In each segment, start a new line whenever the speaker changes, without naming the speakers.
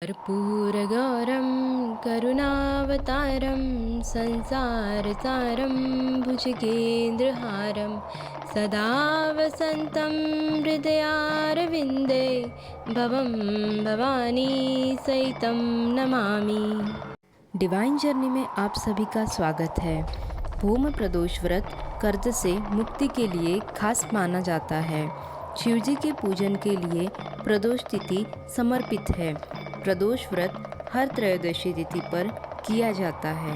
कर्पूरगौरं करुणावतारं संसारसारं भुजगेन्द्रहारं सदा वसन्तं हृदयारविन्दे भवं भवानी सहितं नमामि। डिवाइन जर्नी में आप सभी का स्वागत है। भूम प्रदोष व्रत कर्ज से मुक्ति के लिए खास माना जाता है। शिवजी के पूजन के लिए प्रदोष तिथि समर्पित है। प्रदोष व्रत हर त्रयोदशी तिथि पर किया जाता है।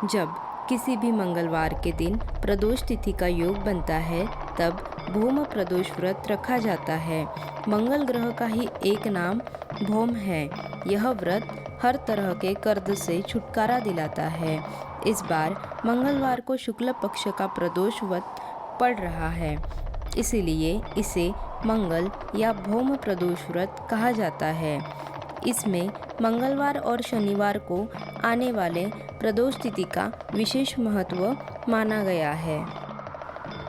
जब किसी भी मंगलवार के दिन प्रदोष तिथि का योग बनता है तब भौम प्रदोष व्रत रखा जाता है। मंगल ग्रह का ही एक नाम भौम है। यह व्रत हर तरह के कर्ज से छुटकारा दिलाता है। इस बार मंगलवार को शुक्ल पक्ष का प्रदोष व्रत पड़ रहा है, इसलिए इसे मंगल या भौम प्रदोष व्रत कहा जाता है। इसमें मंगलवार और शनिवार को आने वाले प्रदोष तिथि का विशेष महत्व माना गया है।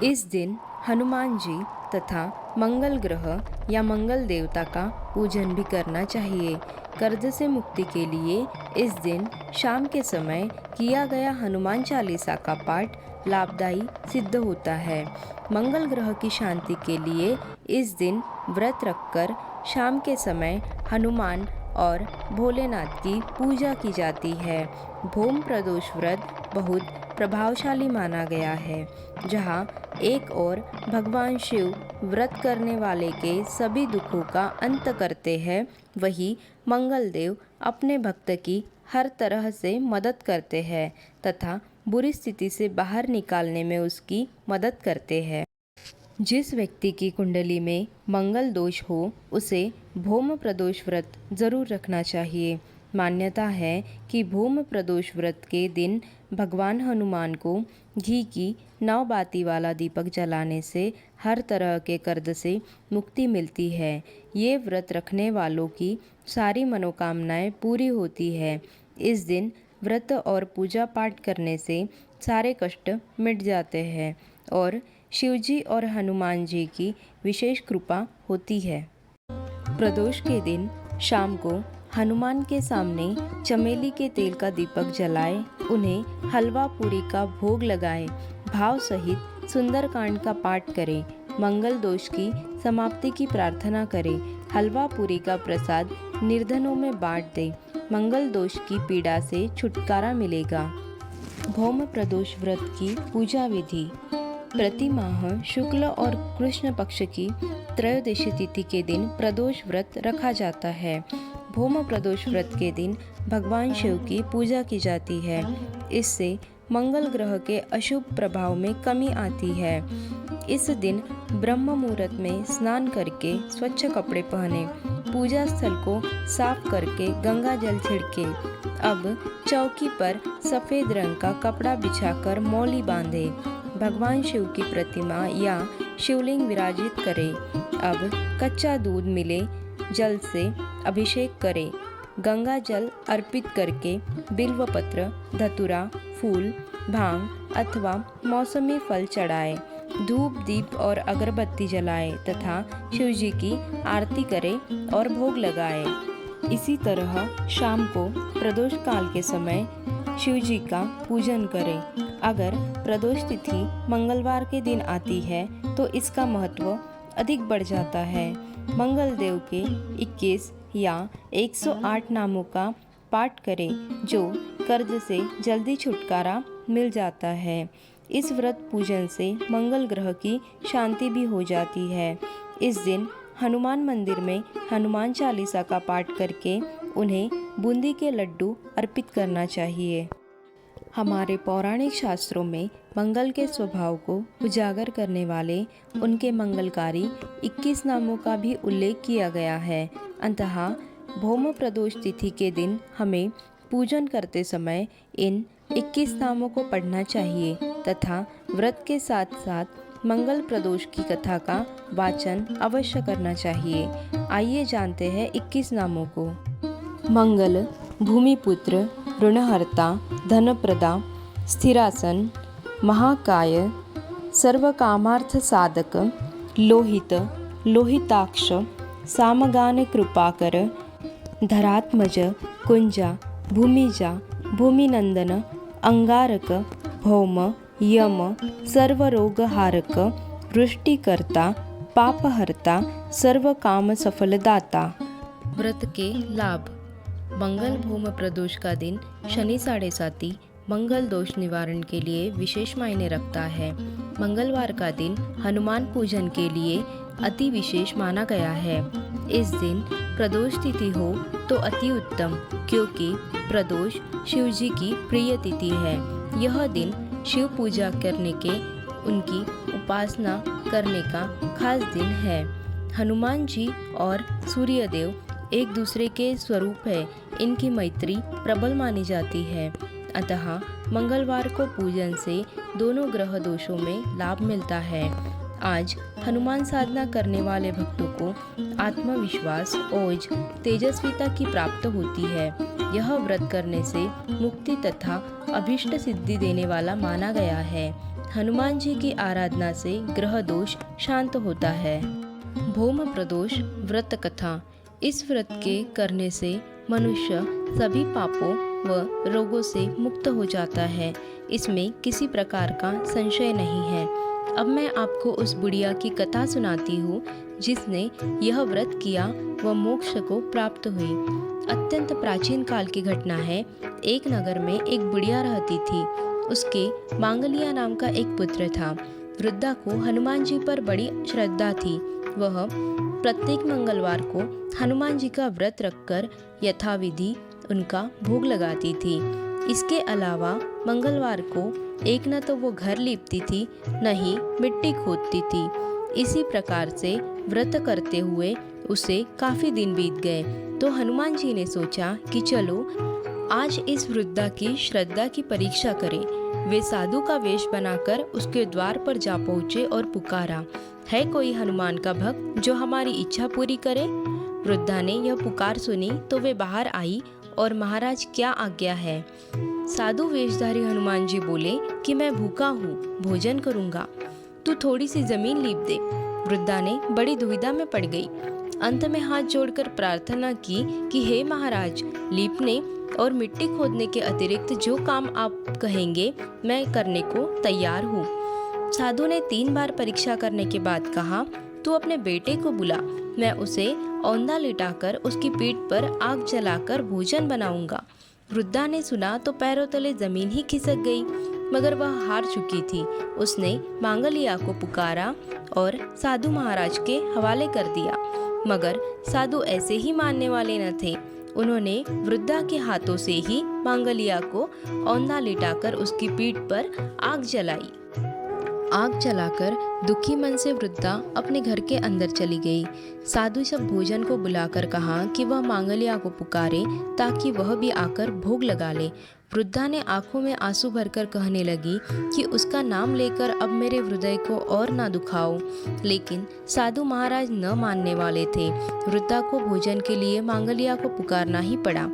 इस दिन हनुमान जी तथा मंगल ग्रह या मंगल देवता का पूजन भी करना चाहिए। कर्ज से मुक्ति के लिए इस दिन शाम के समय किया गया हनुमान चालीसा का पाठ लाभदायी सिद्ध होता है। मंगल ग्रह की शांति के लिए इस दिन व्रत रखकर शाम के समय हनुमान और भोलेनाथ की पूजा की जाती है। भौम प्रदोष व्रत बहुत प्रभावशाली माना गया है। जहाँ एक और भगवान शिव व्रत करने वाले के सभी दुखों का अंत करते हैं, वहीं मंगल देव अपने भक्त की हर तरह से मदद करते हैं तथा बुरी स्थिति से बाहर निकालने में उसकी मदद करते हैं। जिस व्यक्ति की कुंडली में मंगल दोष हो उसे भौम प्रदोष व्रत जरूर रखना चाहिए। मान्यता है कि भौम प्रदोष व्रत के दिन भगवान हनुमान को घी की 9 बाती वाला दीपक जलाने से हर तरह के कर्ज से मुक्ति मिलती है। ये व्रत रखने वालों की सारी मनोकामनाएं पूरी होती है। इस दिन व्रत और पूजा पाठ करने से सारे कष्ट मिट जाते हैं और शिवजी और हनुमान जी की विशेष कृपा होती है। प्रदोष के दिन शाम को हनुमान के सामने चमेली के तेल का दीपक जलाए, उन्हें हलवा पूरी का भोग लगाए, भाव सहित सुंदरकांड का पाठ करें, मंगल दोष की समाप्ति की प्रार्थना करें, हलवा पूरी का प्रसाद निर्धनों में बांट दें, मंगल दोष की पीड़ा से छुटकारा मिलेगा। भौम प्रदोष व्रत की पूजा विधि। प्रति माह शुक्ल और कृष्ण पक्ष की त्रयोदशी तिथि के दिन प्रदोष व्रत रखा जाता है। भौम प्रदोष व्रत के दिन भगवान शिव की पूजा की जाती है। इससे मंगल ग्रह के अशुभ प्रभाव में कमी आती है। इस दिन ब्रह्म मुहूर्त में स्नान करके स्वच्छ कपड़े पहने, पूजा स्थल को साफ करके गंगा जल छिड़के। अब चौकी पर सफ़ेद रंग का कपड़ा बिछाकर मौली बांधे। भगवान शिव की प्रतिमा या शिवलिंग विराजित करें। अब कच्चा दूध मिले जल से अभिषेक करें। गंगा जल अर्पित करके बिल्व पत्र, धतूरा, फूल, भांग अथवा मौसमी फल चढ़ाएं। धूप, दीप और अगरबत्ती जलाएं तथा शिवजी की आरती करें और भोग लगाएं। इसी तरह शाम को प्रदोष काल के समय शिवजी का पूजन करें। अगर प्रदोष तिथि मंगलवार के दिन आती है तो इसका महत्व अधिक बढ़ जाता है। मंगल देव के 21 या 108 नामों का पाठ करें, जो कर्ज से जल्दी छुटकारा मिल जाता है। इस व्रत पूजन से मंगल ग्रह की शांति भी हो जाती है। इस दिन हनुमान मंदिर में हनुमान चालीसा का पाठ करके उन्हें बूंदी के लड्डू अर्पित करना चाहिए। हमारे पौराणिक शास्त्रों में मंगल के स्वभाव को उजागर करने वाले उनके मंगलकारी 21 नामों का भी उल्लेख किया गया है। अंततः भौम प्रदोष तिथि के दिन हमें पूजन करते समय इन 21 नामों को पढ़ना चाहिए तथा व्रत के साथ साथ मंगल प्रदोष की कथा का वाचन अवश्य करना चाहिए। आइए जानते हैं 21 नामों को। मंगल, भूमिपुत्र, ऋणहर्ता, धनप्रदा, स्थिरासन, महाकाय, सर्वकामार्थ साधक, लोहित, लोहिताक्ष, सामगान कृपाकर, धरात्मज, कुंजा, भूमिजा, भूमिनंदन, अंगारक, भौम, यम, सर्वरोगहारक, वृष्टिकर्ता, पापहर्ता, सर्व काम सफलदाता। व्रत के लाभ। मंगल भूम प्रदोष का दिन शनि 7.5 मंगल दोष निवारण के लिए विशेष मायने रखता है। मंगलवार का दिन हनुमान पूजन के लिए अति विशेष माना गया है। इस दिन प्रदोष तिथि हो तो अति उत्तम, क्योंकि प्रदोष शिव जी की प्रिय तिथि है। यह दिन शिव पूजा करने के, उनकी उपासना करने का खास दिन है। हनुमान जी और सूर्यदेव एक दूसरे के स्वरूप है। इनकी मैत्री प्रबल मानी जाती है। अतः मंगलवार को पूजन से दोनों ग्रह दोषों में लाभ मिलता है। आज हनुमान साधना करने वाले भक्तों को आत्मविश्वास, ओज, तेजस्विता की प्राप्त होती है। यह व्रत करने से मुक्ति तथा अभीष्ट सिद्धि देने वाला माना गया है। हनुमान जी की आराधना से ग्रह दोष शांत होता है। भौम प्रदोष व्रत कथा। इस व्रत के करने से मनुष्य सभी पापों व रोगों से मुक्त हो जाता है। इसमें किसी प्रकार का संशय नहीं है। अब मैं आपको उस बुढ़िया की कथा सुनाती हूँ जिसने यह व्रत किया व मोक्ष को प्राप्त हुई। अत्यंत प्राचीन काल की घटना है। एक नगर में एक बुढ़िया रहती थी। उसके मांगलिया नाम का एक पुत्र था। वृद्धा को हनुमान जी पर बड़ी श्रद्धा थी। वह प्रत्येक मंगलवार को हनुमान जी का व्रत रखकर यथाविधि उनका भोग लगाती थी। इसके अलावा मंगलवार को एक न तो वो घर लीपती थी, न ही मिट्टी खोदती थी। इसी प्रकार से व्रत करते हुए उसे काफी दिन बीत गए। तो हनुमान जी ने सोचा कि चलो आज इस वृद्धा की श्रद्धा की परीक्षा करें। वे साधु का वेश बनाकर उसके द्वार पर जा पहुँचे और पुकारा, है कोई हनुमान का भक्त जो हमारी इच्छा पूरी करे? वृद्धा ने यह पुकार सुनी तो वे बाहर आई और महाराज क्या आज्ञा है? साधु वेशधारी हनुमान जी बोले कि मैं भूखा हूँ, भोजन करूँगा, तू थोड़ी सी जमीन लीप दे। वृद्धा ने बड़ी दुविधा में पड़ गई। अंत में हाथ जोड़कर प्रार्थना की कि हे महाराज, लीपने और मिट्टी खोदने के अतिरिक्त जो काम आप कहेंगे मैं करने को तैयार हूँ। साधु ने 3 बार परीक्षा करने के बाद कहा, तू अपने बेटे को बुला, मैं उसे औंधा लिटाकर उसकी पीठ पर आग जलाकर भोजन बनाऊंगा। वृद्धा ने सुना तो पैरों तले जमीन ही खिसक गई, मगर वह हार चुकी थी। उसने मांगलिया को पुकारा और साधु महाराज के हवाले कर दिया, मगर साधु ऐसे ही मानने वाले न थे। उन्होंने वृद्धा के हाथों से ही मांगलिया को औंधा लिटाकर उसकी पीठ पर आग जलाई। आग जलाकर दुखी मन से वृद्धा अपने घर के अंदर चली गई। साधु सब भोजन को बुलाकर कहा कि वह मांगलिया को पुकारे ताकि वह भी आकर भोग लगा ले। वृद्धा ने आंखों में आंसू भरकर कहने लगी कि उसका नाम लेकर अब मेरे हृदय को और ना दुखाओ। लेकिन साधु महाराज न मानने वाले थे। वृद्धा को भोजन के लिए मांगलिया को पुकारना ही पड़ा।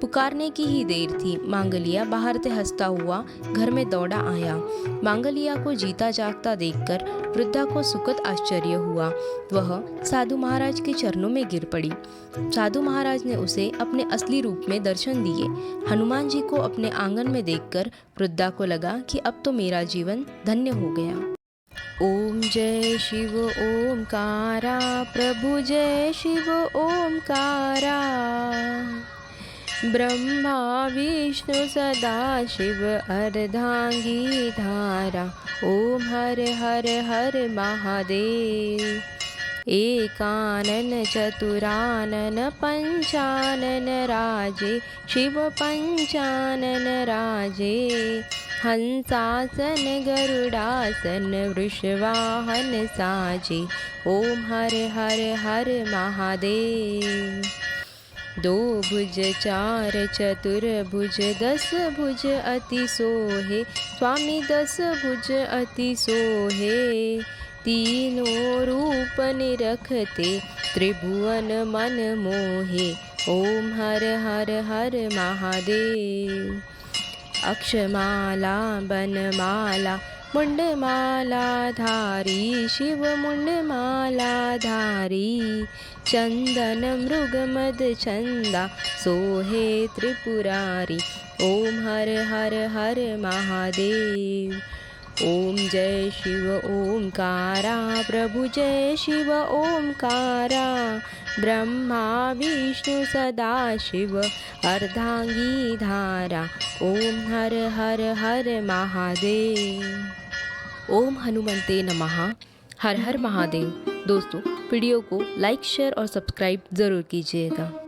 पुकारने की ही देर थी, मांगलिया बाहर से हंसता हुआ घर में दौड़ा आया। मांगलिया को जीता जागता देखकर वृद्धा को सुखद आश्चर्य हुआ। वह साधु महाराज के चरणों में गिर पड़ी। साधु महाराज ने उसे अपने असली रूप में दर्शन दिए। हनुमान जी को अपने आंगन में देखकर वृद्धा को लगा कि अब तो मेरा जीवन धन्य हो गया। ओम जय शिव ओमकारा, प्रभु जय शिव ओमकारा। ब्रह्मा विष्णु सदा शिव अर्धांगी धारा। ओम हर हर हर महादेव। एकानन चतुरानन पंचानन राजे, शिव पंचानन राजे। हंसासन गरुडासन वृषवाहन साजे। ओम हर हर हर महादेव। 2 भुज 4 चतुर्भुज 10 भुज अति सोहे। स्वामी 10 भुज अति सोहे। तीनों रूप निरखते त्रिभुवन मन मोहे। ओम हर हर हर महादेव। अक्षमाला बनमाला मुंडमाला धारी, शिव मुंडमाला धारी। चंदन मृग मद चंदा सोहे त्रिपुरारी। ओम हर हर हर महादेव। ओम जय शिव ओमकारा प्रभु जय शिव ओमकारा। ब्रह्मा विष्णु सदा शिव अर्धांगी धारा। ओम हर हर हर महादेव। ओम हनुमंते नमः। हर हर महादेव। दोस्तों वीडियो को लाइक शेयर और सब्सक्राइब ज़रूर कीजिएगा।